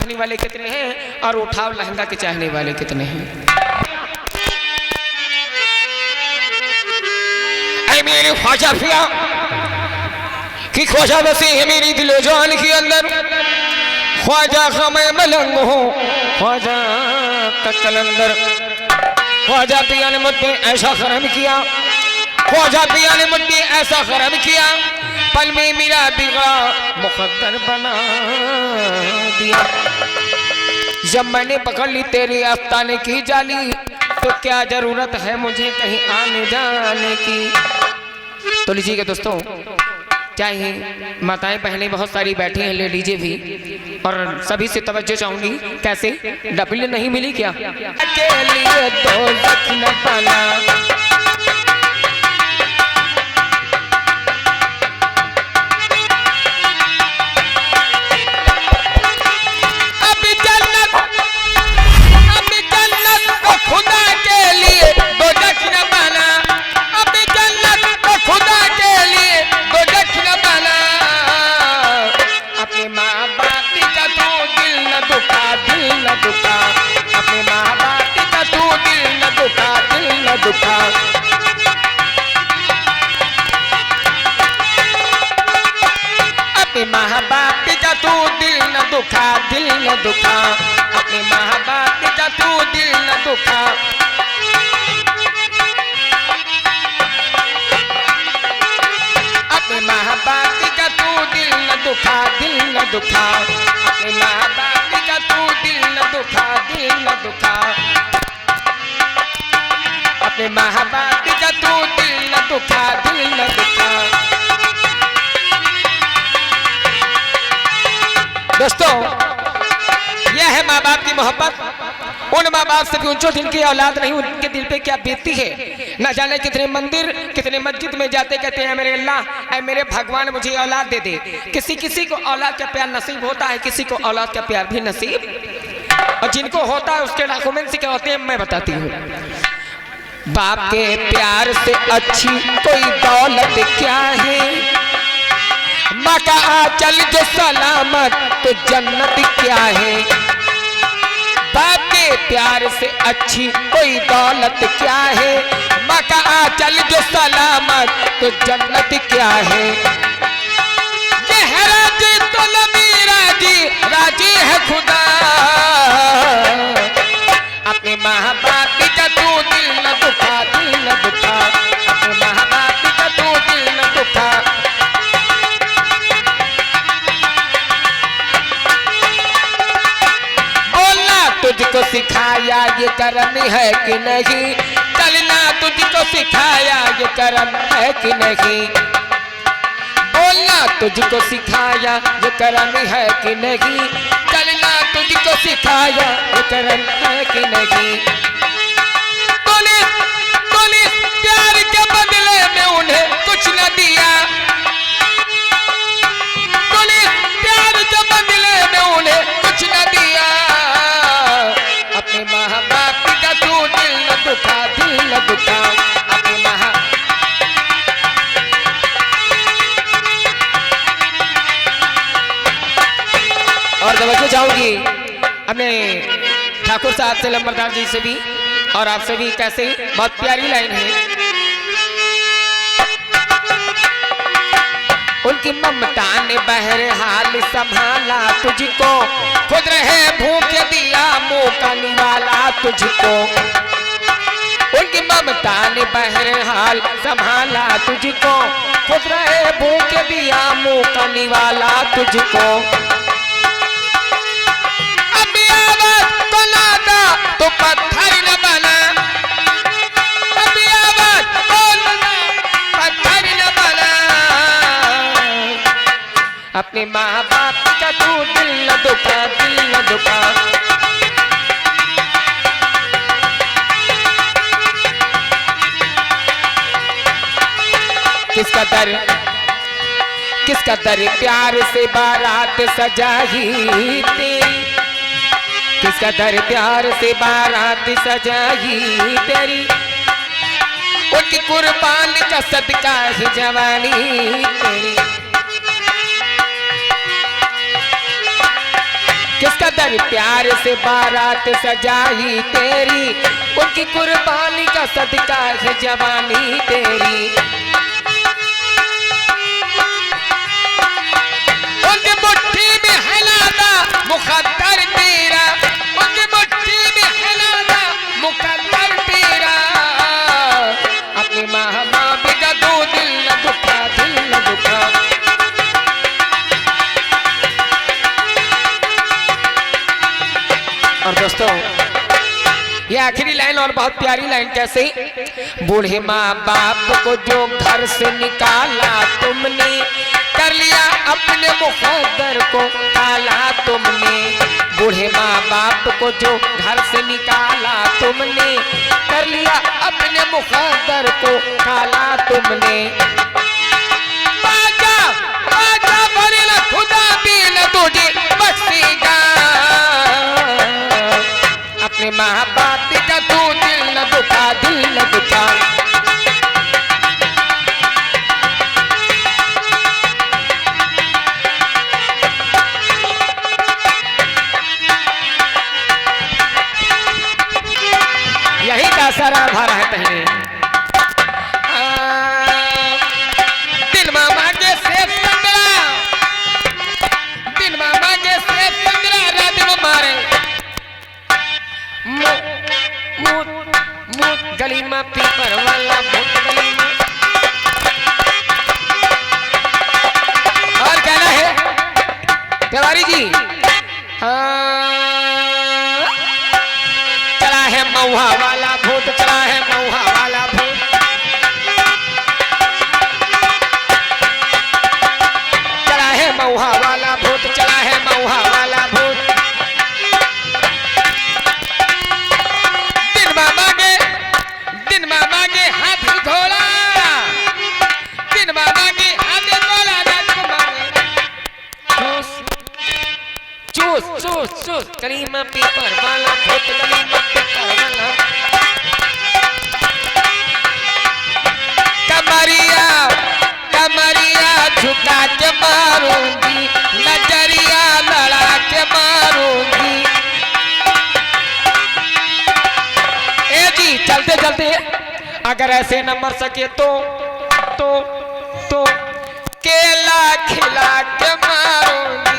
चाहने वाले कितने हैं और उठाओ लहंगा के चाहने वाले कितने हैं। ऐ मेरे ख्वाजा पिया कि ख्वाजा बसे है मेरी दिलो जान के अंदर, ख्वाजा का मैं मलंग हूँ, ख्वाजा का कलंदर। ख्वाजा पिया ने मुझ पे ऐसा करम किया, ख्वाजा पिया ने मुझ पे ऐसा करम किया, पल में मेरा बिगड़ा मुकद्दर बना दिया। जब मैंने पकड़ ली तेरी आस्ताने की जाली, तो क्या जरूरत है मुझे कहीं आने जाने की। तो लीजिएगा दोस्तों, चाहे माताएं बहनें बहुत सारी बैठी हैं, ले लीजिए भी, और सभी से तवज्जो चाहूंगी। कैसे डबल नहीं मिली क्या के लिए तो न पाना। अपने माँ बाप का तू दिल न दुखा, दिल न दुखा, अपने माँ बाप का तू दिल न दुखा। अपने माँ बाप का तू दिल न दुखा, दिल न दुखा, अपने माँ बाप का तू दिल न दुखा, दिल न दुखा, अपने माँ बाप का तू दिल न दुखा, दिल न दुखा। दोस्तों, यह है माँ बाप की मोहब्बत। उन माँ बाप से भी ऊंचो जिनकी औलाद नहीं, उनके दिल पे क्या बीतती है। न जाने कितने मंदिर कितने मस्जिद में जाते कहते हैं मेरे अल्लाह, ऐ मेरे भगवान मुझे औलाद दे दे। किसी किसी को औलाद का प्यार नसीब होता है, किसी को औलाद का प्यार भी नसीब, और जिनको होता है उसके डॉक्यूमेंट्स क्या होते हैं मैं बताती हूँ। बाप के प्यार से अच्छी कोई दौलत क्या है, माँ का आंचल जो सलामत तो जन्नत क्या है। बाप के प्यार से अच्छी कोई दौलत क्या है, माँ का आंचल जो सलामत तो जन्नत क्या है। ये है राजी तो नबी राजी, राजी है खुदा। अपने माँ बाप का तू दिल न दुखा, दिल न दुखा, अपने माँ बाप का तू दिल न दुखा। तुझको सिखाया ये कर्म है कि नहीं, चलना तुझको सिखाया ये कर्म है कि नहीं। बोलना तुझको सिखाया ये कर्म है कि नहीं, चलना तुझको सिखाया ये कर्म है कि नहीं। तूने प्यार के बदले में उन्हें कुछ न दिया, तूने प्यार के बदले में उन्हें कुछ न दिया। अपने माँ बाप का तू दिल न दुखा, दिल न दुखा, अपने माँ। और तवज्जो चाहूंगी अपने ठाकुर साहब से, लंबरदार जी से भी, और आपसे भी। कैसे बहुत प्यारी लाइन है। उनकी ममता ने बहरहाल संभाला तुझको, खुद रहे भूखे दिया मुँह का निवाला तुझको। उनकी ममता ने बहरहाल संभाला तुझको, खुद रहे भूखे दिया मुँह का निवाला तुझको। अभी आवाज को नादा तो पत्थर न बना, अभी आवाज को पत्थर न बना। अपने माँ बाप का तू दिल न दुखा, दिल न दुखा। किसका दर प्यार से बारात सजाई तेरी, किसका दर प्यार से बारात सजाई तेरी। उनकी कुर्बान का सदका ही जवानी तेरी। किसका दर प्यार से बारात सजाई तेरी, उनकी कुर्बानी का सदका है जवानी तेरी। उनकी मुट्ठी में हिलाना मुकद्दर तेरा, उनकी मुट्ठी में हिलाना मुकद्दर तेरा। अपनी माँ बाप का दो दिल न दुखा, दिल न दुखा। और दोस्तों ये आखिरी लाइन और बहुत प्यारी लाइन कैसे, बूढ़े माँ बाप को जो घर से निकाला तुमने, कर लिया अपने मुकद्दर को काला तुमने। बूढ़े माँ बाप को जो घर से निकाला तुमने, कर लिया अपने मुकद्दर को काला तुमने। बाजा बाजा भरेला खुदा भी न तुझे बख्शेगा, अपने माँ बाप का तू दिल न दुखा, दिल न दुखा। यही का सारा भरा है पहले। दिन मामा के सेब संतरा, दिन मामा के सेब संतरा रात में मारे गली में पीपर वाला भूत गली में। और कहना है तिवारी जी, चला है मऊहा वाला भूत, चला है मऊहा वाला भूत। चला है मऊहा वाला भूत, चला है मऊहा वाला भूत। दिन मामा के हाथी घोड़ा, दिन मामा के हाथी घोड़ा राजकुमार चूस चूस चूस गली में पीपर वाला भूत, गली में पीपर वाला। कमरिया कमरिया झुका के मारूंगी, नजरिया लड़ा के मारूंगी। ए जी चलते चलते अगर ऐसे न मर सके तो केला खिला के मारूंगी।